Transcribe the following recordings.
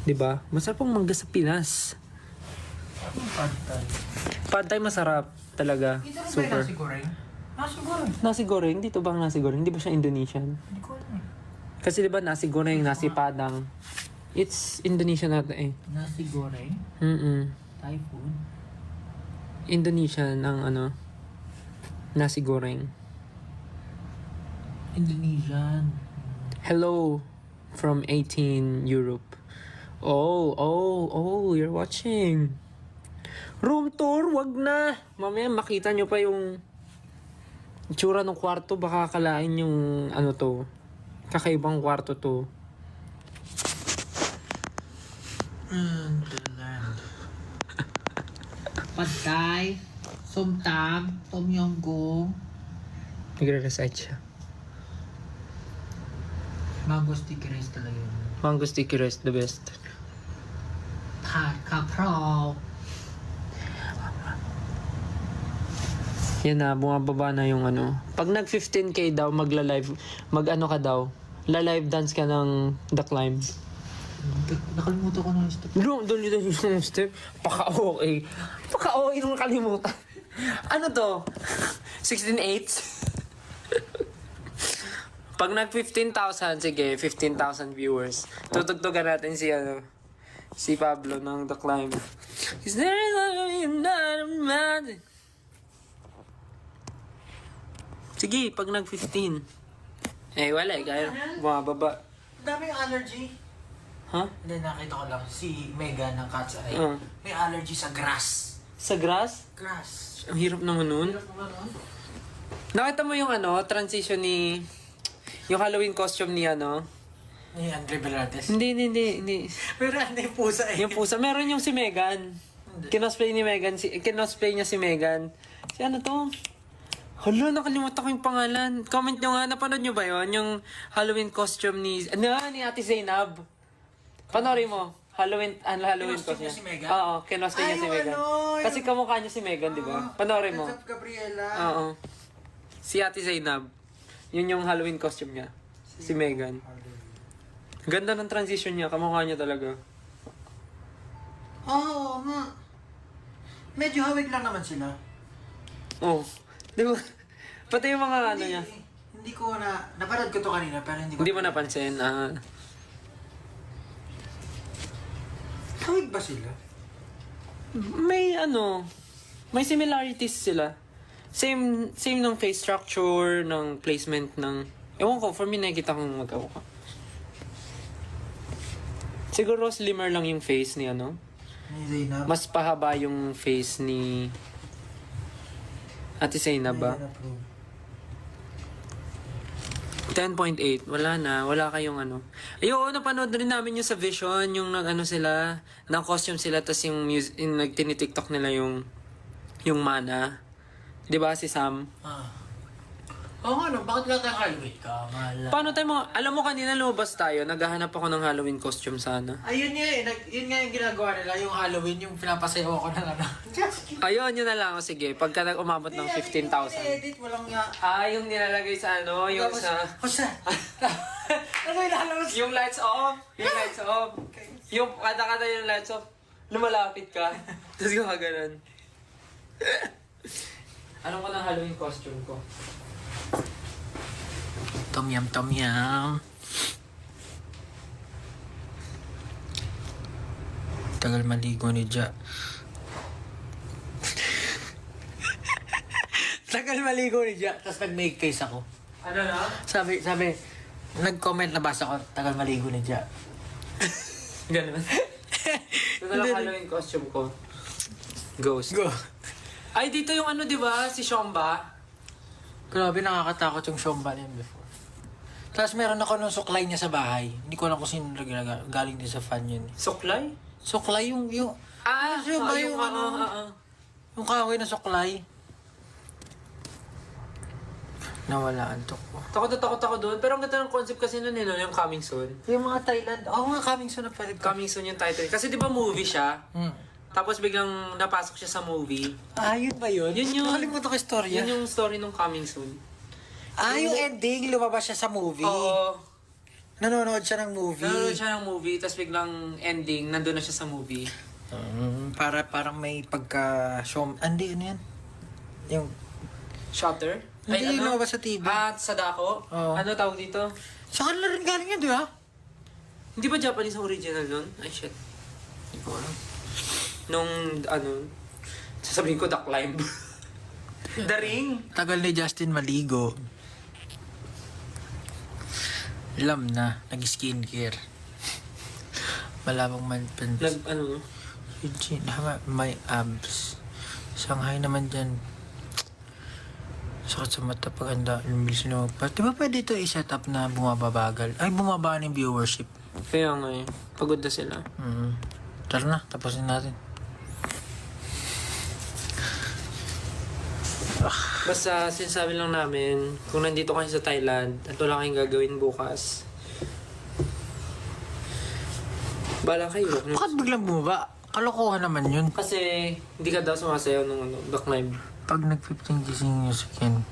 Diba? Masarap ang mangga sa Pinas. Pad thai. Pad thai masarap talaga. Dito na ba yung Super. nasi goreng? Nasi goreng. Nasi goreng? Dito ba ang nasi goreng? Di ba siya Indonesian? Hindi ko alam eh. Kasi di ba nasi goreng, nasi padang. It's Indonesian natin eh. Nasi goreng? Thai food? Indonesian ang ano, nasi goreng. Indonesian. Hello from 18 Europe. Oh, you're watching. Room tour, wag na. Mamaya makita nyo pa yung itsura ng kwarto. Baka akalain yung ano to. Kakaibang kwarto to. Thailand. Pad thai, somtam, tom yum goong, Nagre-recite siya. mango sticky rice talaga yun. Mango sticky rice, the best. Pad kapraw. Yan na, bumababa na yung ano. Pag nag 15k daw, magla-live, mag-ano ka daw, la-live dance ka ng The Climb. Nakalimutan ko na yung step. Doon yung step. Paka-okay. Paka-okay nung nakalimutan. Ano to? 16/8? Pag nag 15,000, sige, 15,000 viewers. Tutugtugan natin si ano, si Pablo ng The Climb. Is there another man? Sige, pag nag 15. Eh, wala eh. Kaya bumababa. Daming allergy. Ha? Hindi, nakita ko lang si Mega ng Cat's Eye. Uh. May allergy sa grass. Sa grass? Grass. Ang hirap naman nun. Hirap naman nun. Nakita mo yung ano, transition ni... Yung Halloween costume ni ano? Ni Andre Velardes. Hindi. Pero ano yung pusa eh. Yung pusa. Meron yung si Megan. Kinosplay ni Megan. Kinosplay niya si Megan. Si ano to? Hala, nakalimutan ko yung pangalan. Comment nyo nga, napanood nyo ba yun? Yung Halloween costume ni... Ano? Ni Ate Zainab. Panoorin mo. Halloween Kinosplay costume niya si Megan? Oo, kinosplay niya si yung Megan. ano, Kasi kamukha niya si Megan, di ba? Panoorin mo. What's up, Gabriela? Oo. Si Ate Zainab. Yun yung Halloween costume niya. Si Megan. Ganda ng transition niya. Kamukha niya talaga. Oo nga. Medyo hawig lang naman sila. Oh. Di ba? Pati yung mga ano niya. Hindi ko na... Napanood ko to kanina pero hindi ko... Hindi mo napansin. Hawig ba sila? May ano. May similarities sila. Same ng face structure, ng placement ng... Ewan ko, for me nakikita kong magkawaka. Siguro slimmer lang yung face ni ano. Ni Zainab. Mas pahaba yung face ni Ate Zainab ba? 10.8. Wala na. Wala kayong ano. Ayun, napanood rin namin yung sa Vision, yung nag-ano sila, ng-costume sila, tas yung, yung nagtini-tiktok nila yung Mana. Di ba si Sam? Oo nga no, bakit wala tayong Halloween? Kamala. Paano tayo mga... Alam mo kanina lumabas tayo, naghahanap ako ng Halloween costume sana. Ayun nga eh, yun nga yung ginagawa nila, yung Halloween, yung pinapasayaw ako ng ano. Ayun, yun na lang. O, sige, pagka umabot ng 15,000. Edit, walang nga. Yung nilalagay sa ano, yung sa... Ano yung lalabas? Yung lights off. Yung lights off. Yung kada-kada yung lights off. Lumalapit ka. Tapos gumaganon. Ano ko ng Halloween costume ko? Tom yum, tom yum. Tagal maligo ni Ja. Tagal maligo ni Ja, tapos nag-make face ako. Ano na? Sabi, nag-comment na basa ko, tagal maligo ni Ja. Ganun. Ito na lang Halloween costume ko. Ghost. Go. Ay, dito yung ano, di ba? Si Shomba. Grabe, nakakatakot yung Shomba niyan before. Tapos meron ako nung suklay niya sa bahay. Hindi ko alam kung sino galing din sa fan yun. Suklay? Suklay yung... Shomba yung ano... Yung kahoy na suklay. Nawala antok ko. Takot ako doon. Pero ang ganda ng concept kasi nun, yung coming soon. Yung mga Thailand, nga, coming soon na pwede ko. Coming soon yung title. Kasi di ba movie siya? Tapos biglang napasok siya sa movie. Yun ba yun? Yun yung... Nakalimutan ko yung storya. Yun yung story nung coming soon. Yung ending, lumabas siya sa movie. Oo. nanonood siya ng movie. Nanonood siya ng movie, tapos biglang ending, nandun na siya sa movie. Parang may pagka show. Hindi, ano yan? Yung Shutter? hindi lumabas sa TV. Sa Dako? Oo. Ano tawag dito? Sa kanila rin galing yan, di ba? Hindi ba Japanese ang original nun? Ay, shit. Hindi ko alam. Nung, sasabihin ko, The Climb. The Ring. Tagal ni Justin maligo. Alam na, nag-skincare. Malabang man Eugene, may abs. Shanghai naman dyan. Sakit sa mata pag handa. Lumilis na magpas. Di ba pwede ito i-set up na bumababagal? Ay, bumaba na yung viewership. Kaya nga eh. Pagod na sila. Tara na, tapusin natin. Basta sinasabi lang namin, kung nandito kayo sa Thailand at wala kayong gagawin bukas, bala kayo. Bakit biglang bumaba? Kalokohan naman yun. Kasi hindi ka daw sumasayaw nung The Climb. Pag nag-15 gising yung skin,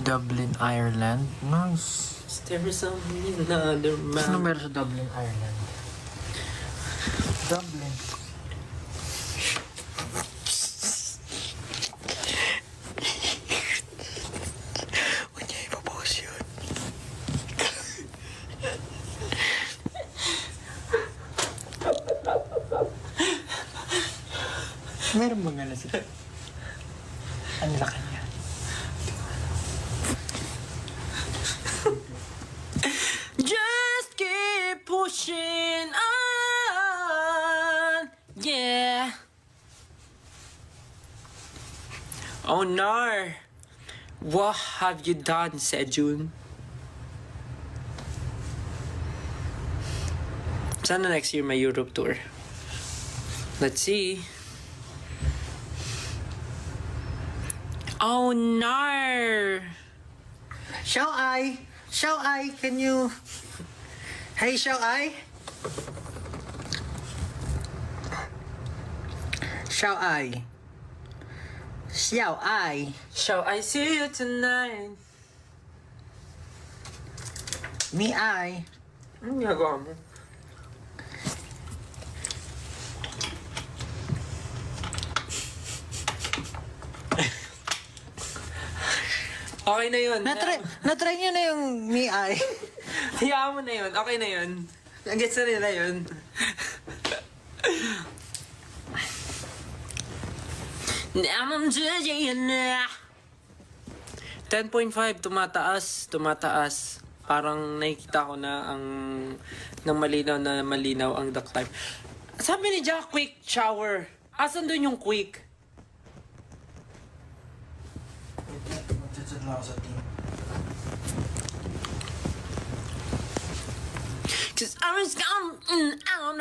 Dublin, Ireland. Nice. There is another man. Ano meron sa Dublin, Ireland? Dublin. Huwag niya ipapost yun. Meron ba nga na sila? Ano na kanya? Just keep pushing on. Yeah. Oh no. What have you done, Sejun? Sana next year may Europe tour. Let's see. Oh no! Xiao Ai, can you... Hey, Xiao Ai? Xiao Ai. Shall I see you tonight? Me Ai. Ano ginagawa mo? Okay na yun. Natry niyo na yung Me Ai. Hayaan mo na yun. Okay na yun. Nag-gets na nila yun. Naman dyan na. 10.5, tumataas. Parang nakikita ko na ng malinaw ang duck time. Sabi ni Jack, quick shower. Asan doon yung quick? Magchat lang ako sa team. Cause I was gone out.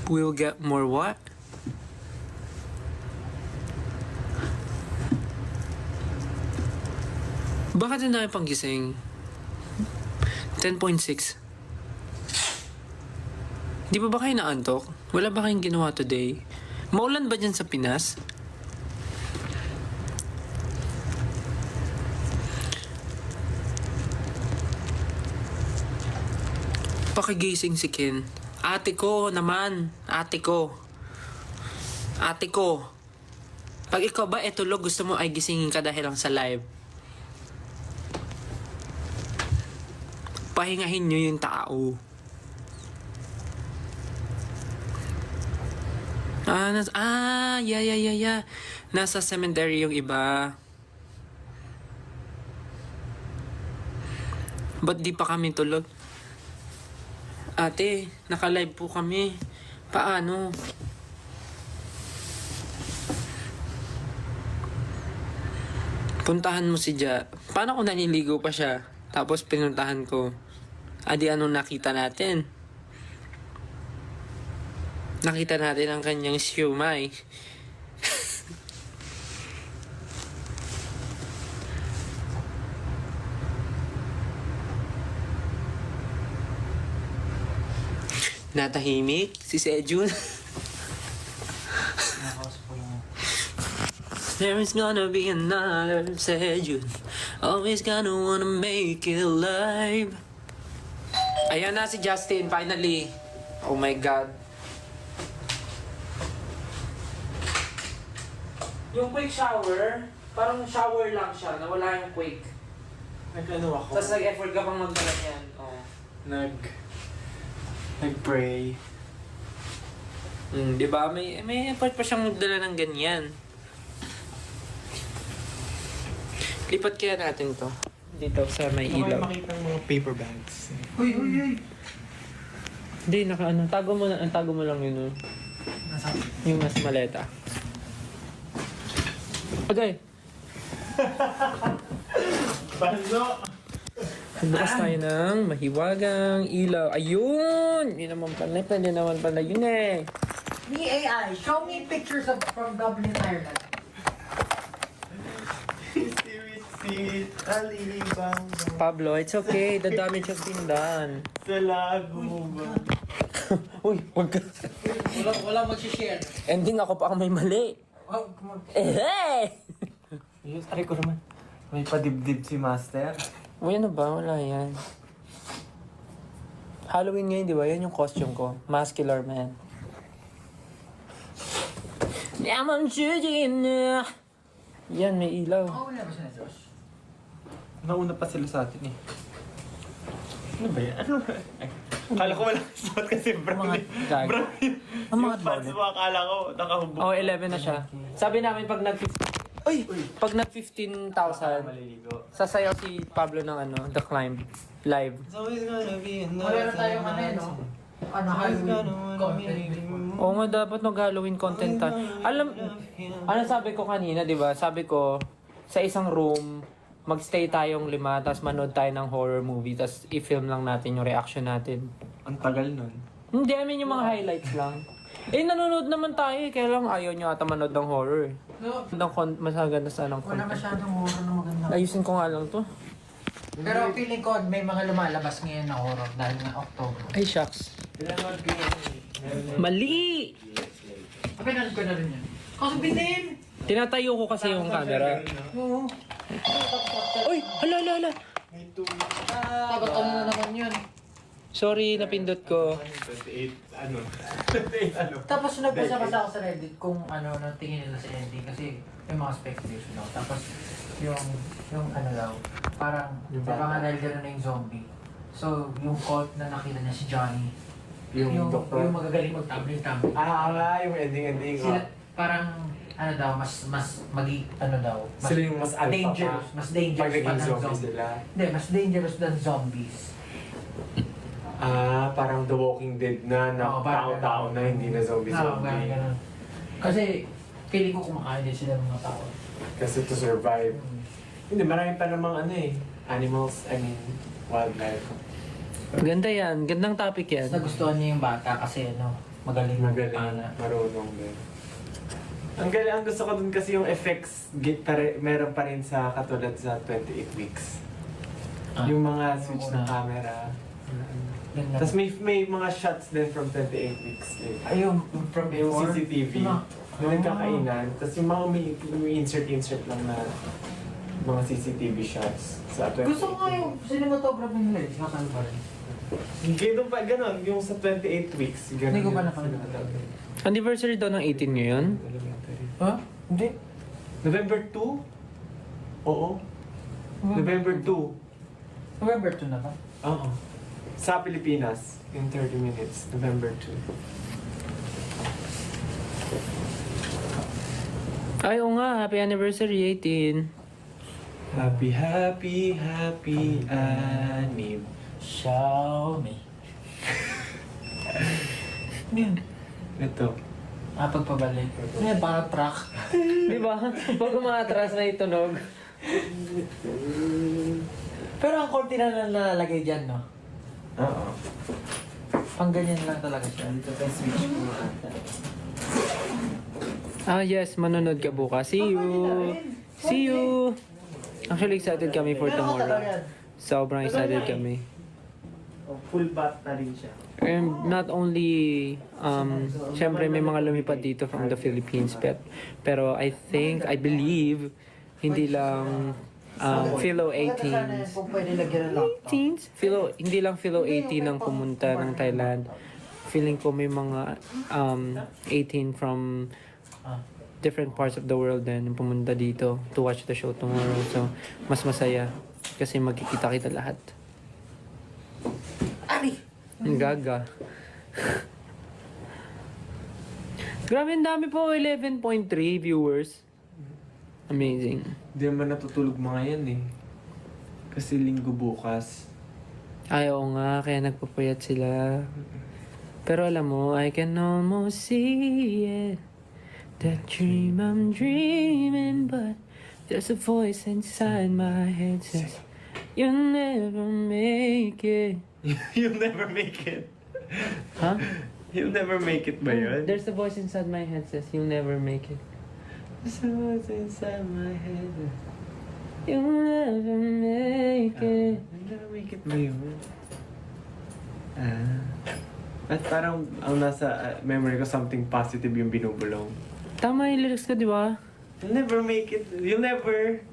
We'll get more what? Bakit ang dami pang gising? 10.6. Di ba kayo naantok? Wala ba kayong ginawa today? Maulan ba dyan sa Pinas? Pakigising si Ken. Ate ko naman. Ate ko. Pag ikaw ba etulog, gusto mo ay gisingin ka dahil lang sa live. Pahingahin nyo yung tao. Yeah. Nasa cemetery yung iba. Ba't di pa kami tulog? Ate, naka-live po kami. Paano? Puntahan mo si Ja. Paano kung naliligo pa siya? Tapos pinuntahan ko. Adi anong nakita natin? Nakita natin ang kanyang siumay. Natahimik si Sejun. Nakausap ko yung... There is gonna be another Sejun. Always gonna wanna make it live. Ayan na si Justin, finally. Oh my God. Yung quick shower, parang shower lang siya, nawala yung quick. Nag-ano ako? Tapos nag-effort ka pang magdala yan. Oh. Nag-pray. Di ba? May effort pa siyang magdala ng ganyan. Lipat kaya natin to. Dito sa may Ano kayo ilaw. makita ng mga paper bags? Uy, uy, uy. Hindi, tago mo lang yun. Nasaan? Yung mas maleta. Okay. Banzo! Bukas tayo ng mahiwagang ilaw. Ayun! Yun naman pala. Pwede naman pala yun eh. Me AI, show me pictures from Dublin, Ireland. Sit, alibang. Pablo, it's okay. The damage has been done. Sa lago ba? Uy, wag ka. Wala mag-share. Ending ako pa ang may mali. Oh, come on. Eh! Yes, aray ko naman. May padibdib si Master. Uy, ano ba? Wala yan. Halloween ngayon, di ba? Yan yung costume ko. Muscular man. Yaman shooting na. Yan, may ilaw. Oh, wala ba siya na Josh? Nauna pa sila sa atin eh. Ano ba yan? Ano ba? Ay, akala ko wala suot kasi brown. gag. Brown yun. Ang mga Yung pants mo, akala ko nakahubog. Oh, 11 na siya. Sabi namin pag nag Uy! Pag nag 15,000, Maliligo. sasayaw si Pablo ng ano, The Climb. Live. It's always gonna be another Wala na tayong ano eh, no? Ano, Halloween content. Oo nga, dapat nag-Halloween content tayo. Ano sabi ko kanina, di ba? Sabi ko, sa isang room, magstay tayong 5, tapos manood tayo ng horror movie, tapos i-film lang natin yung reaction natin. Ang tagal nun. Hindi, I mean yung mga highlights lang. Eh, nanonood naman tayo eh. Kaya lang ayaw nyo ata manood ng horror eh. No, Mas maganda sana ng wala content. masyadong horror na maganda. Ayusin ko nga lang to. Pero feeling ko may mga lumalabas ngayon na horror dahil nga October. Ay, shucks. Kailangan ko yun. Mali! Pinanood ko na rin yan. Kasi binin! Tinatayo ko kasi yung camera. Oo. Uy! Hala! May two. Dapat ano na naman yun. Sorry, napindot ko. 28, ano? 28, ano? Tapos nagbasa-basa ako sa Reddit kung ano na tingin nila sa ending kasi may mga speculation daw. Tapos yung ano daw, parang nga dahil gano'n na yung zombie. So, yung cult na nakita niya si Johnny, Yung doktor? yung magagaling mag-tumbling-tumbling. Yung ending. Sila, parang ano daw, mas ano daw, Sila yung mas alpha dangerous, pa. mas Pag dangerous pa naging ng zombies zombies. sila. Hindi, mas dangerous than zombies. Parang The Walking Dead na Oo, parang tao-tao na, hindi na Oo, zombie-zombie. ganun. Kasi, feeling ko kumakain din sila ng mga tao. Kasi to survive. Hindi, marami pa namang wildlife. Ganda yan. Gandang topic yan. Mas nagustuhan niya yung bata kasi magaling Magaling, marunong din. Ang galing, ang gusto ko dun kasi yung effects, meron pa rin sa katulad sa 28 weeks. Yung mga switch ng camera. Tapos may mga shots din from 28 weeks. Ayun, from Yung before. CCTV. Yung nagkakainan. Tapos yung mga may insert lang na mga CCTV shots sa 28 Gusto ko nga yung cinematography nila eh. Sinasabi pa rin. Kaya doon pa ganun, yung sa 28 weeks. Ganun Hindi ko pa yung napanood. sinasabi. Anniversary daw ng 18 ngayon. Elementary. Ha? Hindi. November 2? Oo. November 2. November 2 na ba? Oo. Sa Pilipinas, in 30 minutes, November 2. Ay, oo nga. Happy anniversary, 18. Happy anniv. Xiaomi. Yan. Ito. Pagpabalik. Yan, parang truck. Di ba? Pag umatras na itunog. Pero ang kortina na nalalagay dyan, no? Oo. Pang ganyan lang talaga siya. Dito tayo switch mo ata. Yes, manonood ka bukas. See you! See you! Actually, excited kami for tomorrow. Sobrang excited kami. Full bat na rin siya. And not only, syempre may mga lumipad dito from the Philippines, pero I believe, hindi lang Philo Maganda sana 18s. kung pwede lagyan ng laptop. Hindi lang Philo 18 ang pumunta ng Thailand. Feeling ko may mga 18 from different parts of the world din yung pumunta dito to watch the show tomorrow. So, mas masaya kasi magkikita-kita lahat. Ari! Ang gaga. Grabe, ang dami po. 11.3 viewers. Amazing. Hindi naman natutulog mga yan eh. Kasi linggo bukas. Ay, oo nga. Kaya nagpapuyat sila. Pero alam mo, I can almost see it. That dream I'm dreaming, but there's a voice inside my head says, you'll never make it. You'll never make it. Huh? You'll never make it ba yun? There's a voice inside my head says, you'll never make it. There's a voice inside my head. You'll never make it. You'll never make it ba yun? At parang ang nasa memory ko, something positive yung binubulong. Tama yung lyrics ko, di ba? You'll never make it. You'll never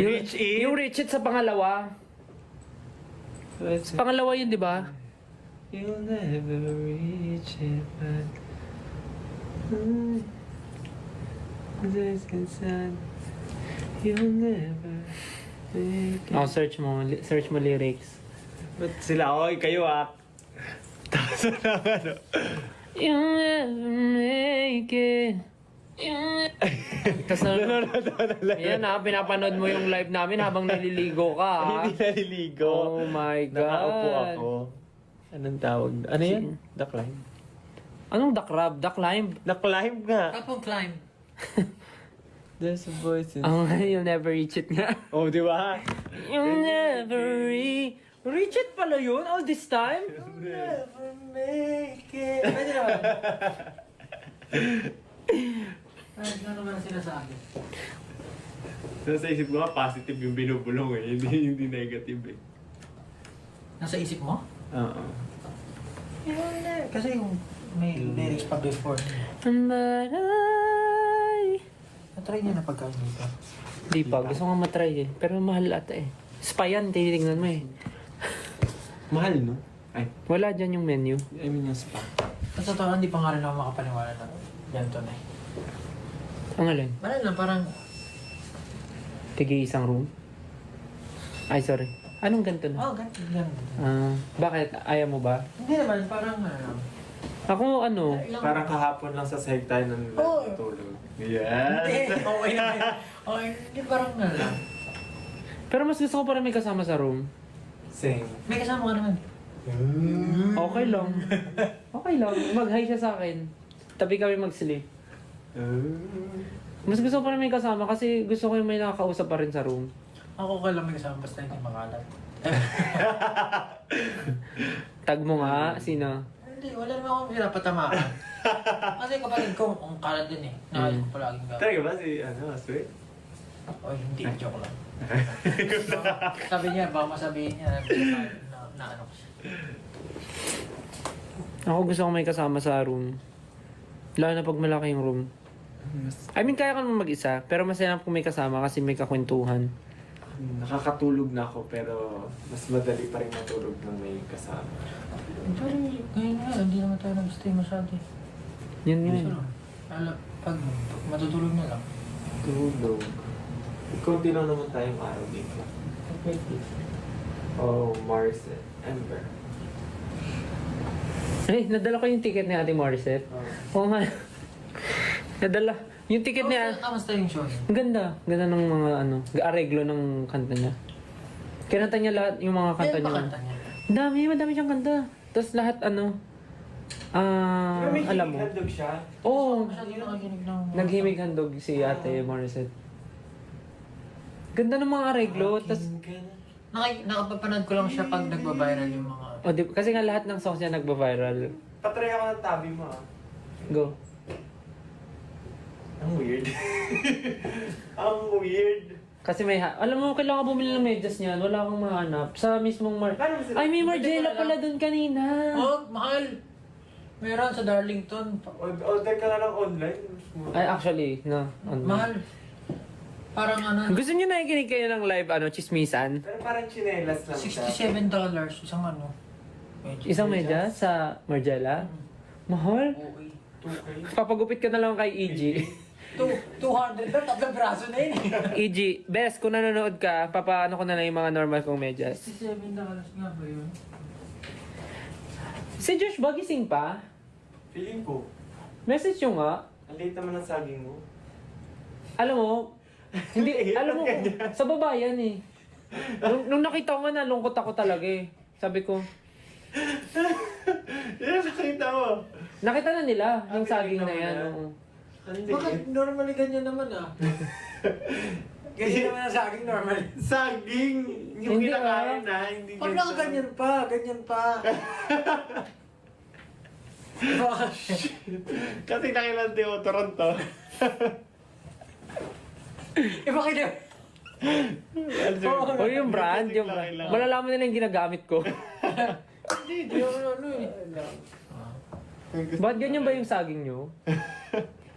reach it. Yung reach it sa pangalawa. Sa pangalawa yun, di ba? You'll never reach it, but you'll never make it. Oh, search mo lyrics. Ba't sila, oy, kayo Tapos lang ano. You'll never make it. Tapos yan pinapanood mo yung live namin habang naliligo ka. Hindi naliligo. Oh my God. Nakaupo ako. Anong tawag? Ano yan? Duckline? Anong duck rub? Duck lime? Duckline nga. Kapong climb. There's a voice in... You'll never reach it nga. Oh, di ba? You'll never reach it pala yun all this time? You'll never make it. Pwede naman. Ay, ano naman ang sinasabi? Nasa isip ko nga, positive yung binubulong eh. Hindi negative eh. Nasa isip mo? Oo. Kasi yung may lyrics pa before. But Natry niya na pagkain dito. Di pa, gusto nga matry eh. Pero mahal ata eh. Spa yan, tinitingnan mo eh. Mahal, no? Ay, Wala dyan yung menu. I mean yung spa. Sa totoo, hindi pa nga rin ako makapaniwala na ganito na eh. Ang alin? Wala lang, parang Tigi isang room? Ay, sorry. Anong ganito na? ganito, ganito. Bakit? Ayaw mo ba? Hindi naman, parang Ako ano? Parang kahapon lang sa side tayo nang Oo. natulog. Yes! Okay naman. Okay, hindi parang lang. Pero mas gusto ko pa rin may kasama sa room. Same. May kasama ka naman. Okay lang. Okay lang. Mag-hi siya sa akin. Tabi kami mag-sleep. Mas gusto ko pa rin may kasama kasi gusto ko yung may nakakausap pa rin sa room. Ako okay lang may kasama basta hindi makalat. Tag mo nga, sino? Hindi, wala naman akong pinapatamaan. Kasi kapatid ko, ang kalat din eh. Nakayos ko palaging gawin. Talaga ba si, sweet? O hindi, joke lang. Sabi niya, baka masabihin niya na ano ko siya. Ako gusto ko may kasama sa room. Lalo na pag malaki yung room. I mean, kaya ka naman mag-isa, pero masaya kung may kasama kasi may kakwentuhan. Nakakatulog na ako pero mas madali pa rin matulog nang may kasama. Pero ngayon nga, hindi naman tayo nag-stay masyado eh. Yun nga. So, pag matutulog na lang. Tulog. Kunti lang naman tayong araw dito. Oh, Mars and Ember. Eh, nadala ko yung ticket ni Ate Morissette. Oo nga. Nadala. Yung ticket niya. Kamusta yung show niya? Ang ganda. Ganda ng mga areglo ng kanta niya. Kinanta niya lahat yung mga kanta Kaya niya. ba kanta niya? Madami siyang kanta. Tapos lahat alam mo. Handog siya. Oo. Masyado nakakinig ng... Naghimig handog si Ate Morissette. Ganda ng mga areglo. Tapos, Nakapapanood ko lang siya pag nagbabiral yung mga... kasi nga lahat ng songs niya nagba-viral. Patry ako ng tabi mo Go. Ang weird. Ang weird. Kasi alam mo, kailangan bumili ng medyas niyan. Wala akong mahanap. Sa mismong Ay, may Margiela pala dun kanina. Oh, mahal. Meron sa Darlington. Order ka na lang online. Ay, actually, no. Mahal. Parang ano, Gusto niyo nakikinig kayo ng live, chismisan? Pero parang chinelas lang siya. $67 isang ano. Isang medyas sa Margiela? Mahal? Okay. 2K. Papagupit ka na lang kay EG. 200 lang, tatlong braso na yun eh. EG, best, kung nanonood ka, papaano ko na lang yung mga normal kong medyas. $67 nga ba yun? Si Josh ba gising pa? Feeling ko. Message nyo nga. Ang late naman ng saging mo. Alam mo, hindi, alam mo, sa babayan eh. Nung nakita ko nga, nalungkot ako talaga eh. Sabi ko, Yan, nakita mo. nakita na nila yung saging na naman yan. na. oo. Ang Bakit liit. normally ganyan naman ah? Ganyan naman ang saging normally. Saging! Yung Hindi, kinakain na, hindi Pag nakaganyan pa, ganyan pa. Kasi nakilang deodorant to. Bakit yun? O yung brand, yung brand. Malalaman nila yung ginagamit ko. Hindi ano eh. Ba't ganyan ba yung saging nyo?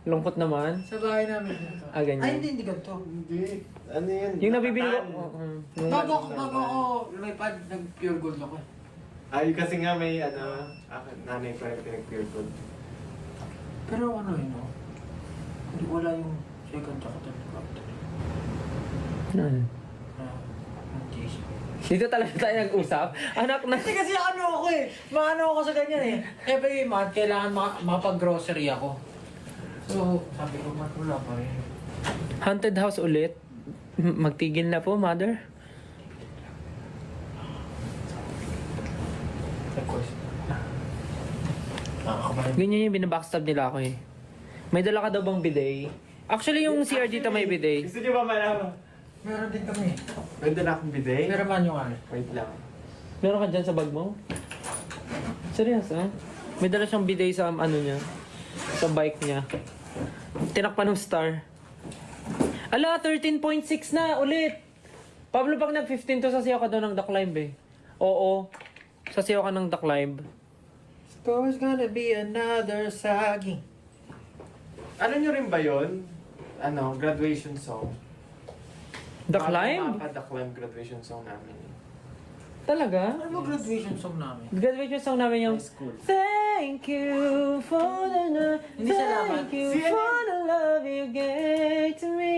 Lungkot naman. Sa bahay namin dito. Ah, ganyan. Ay, hindi ganito. Hindi. Ano yan? Yung nabibili ko. Nakatan. Bago ako lumipad, nag-pure gold ako. Ay, kasi nga may nanay pa rin pinag-pure gold. Pero ano yun, no? Hindi wala yung second tsaka third quarter. Ano? Ang taste. Dito talaga tayo nag-usap. Anak na. Hindi kasi ano ako eh. Maano ako sa ganyan eh. Every month, kailangan makapag-grocery ako. So, sabi ko, mat wala pa rin. Haunted house ulit. Magtigil na po, mother. Of course. Nakakabalit. Ganyan yung binabackstab nila ako eh. May dala ka daw bang bidet? Actually, yung CR dito may bidet. Gusto niyo ba malaman? Meron din kami. Pwede na akong bidet? Meron man yung ano. Wait lang. Meron ka dyan sa bag mo? Seryoso? May dala siyang bidet sa ano niya. Sa bike niya. Tinakpan ng star. Ala, 13.6 na ulit! Pablo, pag nag-15 to, sasayaw ka daw ng The Climb eh. Oo. Sasayaw ka ng The Climb. So it's gonna be another saging. Ano nyo rin ba yun? Graduation song. The Climb? The Climb graduation song namin. Talaga? Ano ba graduation song namin? Graduation song namin yung High school. Thank you for the love. Hindi salamat. Thank you Si ano for the love you gave to me.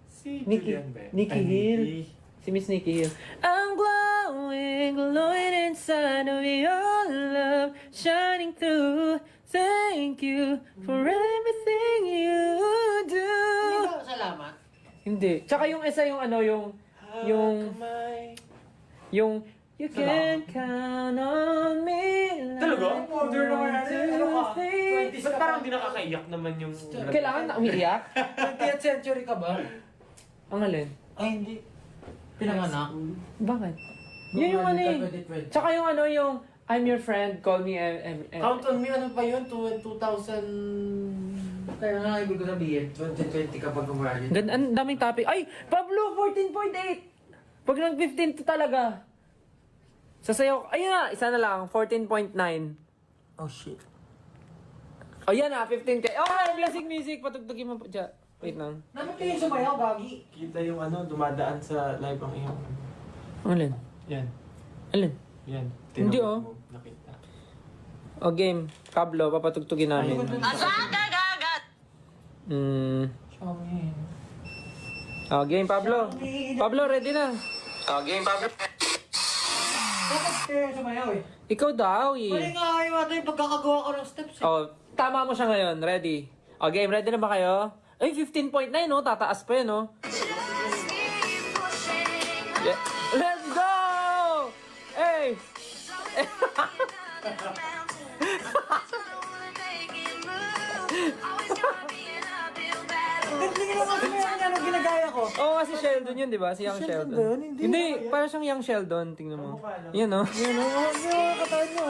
Si Nikki- Julian ba? Nikki Ay, Hill. Nikki. Si Miss Nikki Hill. I'm glowing inside of your love, shining through. Thank you for everything you do. Hindi ba salamat? Hindi. Tsaka yung isa yung yung you can count on me. Talaga? Order naman natin. Ano ka? 20 Ba't parang di nakakaiyak naman yung... Kailangan na umiiyak? 20th century ka ba? Ang alin? Ay, hindi. Pinanganak? Bakit? Yun yung ano eh. 2020. Tsaka yung yung I'm your friend, call me Count on me, ano pa yun? 2000... Kaya nga, ibig ko sabihin, 2020 kapag umalit. Ang daming topic. Ay! Pablo, 14.8! Pag nag-15 to talaga. Sasayaw. Ayun na, isa na lang. 14.9. Oh shit. O yan na, 15K. Okay, classic music. Patugtugin mo po dyan. Wait lang. Dapat kayo sumayaw, Gagi. Kita yung dumadaan sa live ang iyong... Alin? Yan. Alin? Yan. Hindi, Tinawag mo. Nakita. O game. Pablo, papatugtugin namin. Showing. O game, Pablo. Pablo, ready na. O game, Pablo. Dapat kayo sumayaw eh. Ikaw daw Mali eh. nga kayo ata yung pagkakagawa ko ng steps eh. O, tama mo siya ngayon. Ready. O game, ready na ba kayo? Ay, 15.9 no? Tataas pa yun no? Yeah. Let's go! Hey! Hindi naman kasi meron yan ang ginagaya ko. Oo, kasi Sheldon yun, di ba? Si Young Sheldon Sheldon. ba yun? Hindi Parang siyang Young Sheldon. Tingnan mo. Kamukha lang. Yan no? Yan o, yung katawan nyo.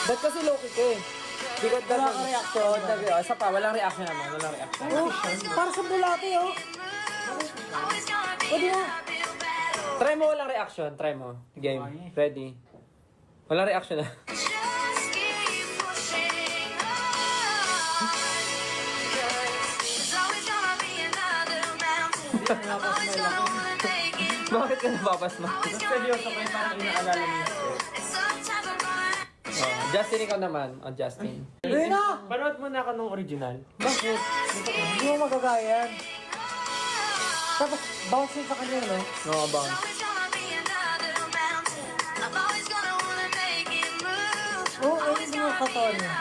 Ba't kasi low-kick ka eh? Because Wala kang reaction. Isa pa, walang reaction naman. Walang reaction. Oh, para sa bulate oh. Pwede na. Try mo walang reaction. Try mo. Game. Ready. Walang reaction na. Bakit ka napapasma? Seryoso kayo, parang inaalala mo yung step. Oh, Justin, ikaw naman. Oh, Justin. Ayun na! Panood mo na ako nung original. Bakit? Hindi mo magagaya yan. Tapos, bounce yun sa kanya, no? No, bounce. Oo, ayun din yung katawan niya.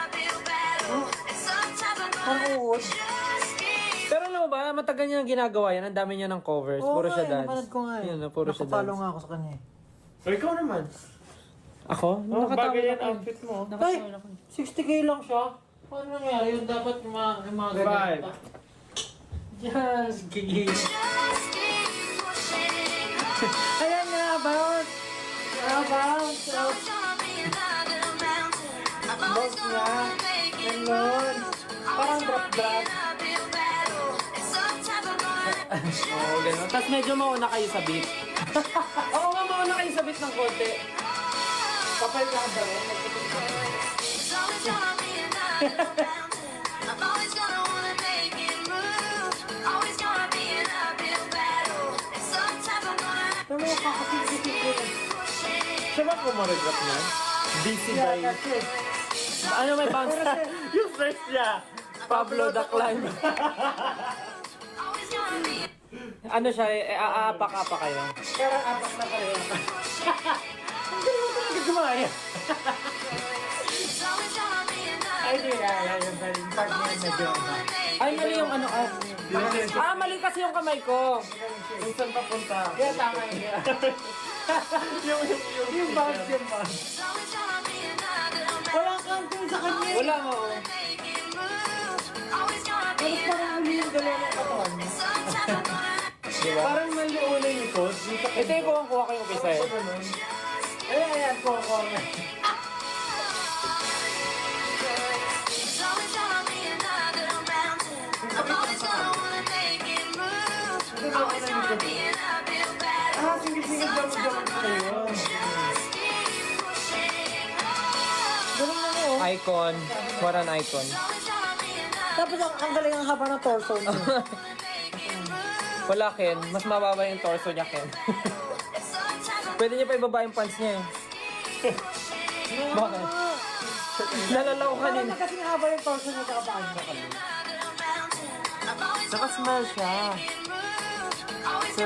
Parang uod. Pero alam mo ba, matagal niya nang ginagawa yan. Ang dami niya ng covers. Oo Puro nga, siya eh, dance. napanood ko nga eh. Yun, puro siya Nakapalo dance. nga ako sa kanya eh. O ikaw naman. Ako? Oh, bagay yan ako. outfit mo. Ay! 60k lang siya. Paano nangyari yun? Dapat yung mga ganyan. Five. Just gigil. Ayan nga, bounce! Bounce! Bounce nga. Ganon. Parang drop-drop. Oo, gano'n. Tapos medyo mauna kayo sa beat. Oo nga, mauna kayo sa beat ng konti. Kapal lang ba rin? Pero yung kakasing-sising ko eh. Siya ba kumoreograph niya? Busy by... Ano may bounce? Yung first niya! Pablo the Climb. Ano siya, aapak-apak kayo. Pero apak na pareho. Ang galing mo talaga gumaya. Ay, di na. Yung galing part niya medyo. Ay, mali yung ano. Mali kasi yung kamay ko. Kung saan papunta? Kaya tama yun. Yung bounce yung bounce. Wala kang tingin sa kanya. Wala mo. Tapos parang huli yung dalawa ng katawan niya. Diba? Parang mali una yung likod. Ito yung kuha ko yung kisa eh. Ayan, ko. Ah, singit-singit daw mo daw kayo. Galing na mo. Icon. What an icon. Tapos ang galing ang haba ng torso niya. Wala, Ken. Mas mababa yung torso niya, Ken. Pwede niya pa ibaba yung pants niya eh. Bakit? Nalalaw ka Parang din. na kasing haba yung torso niya sa kapaan niya. Nakasmile siya. So,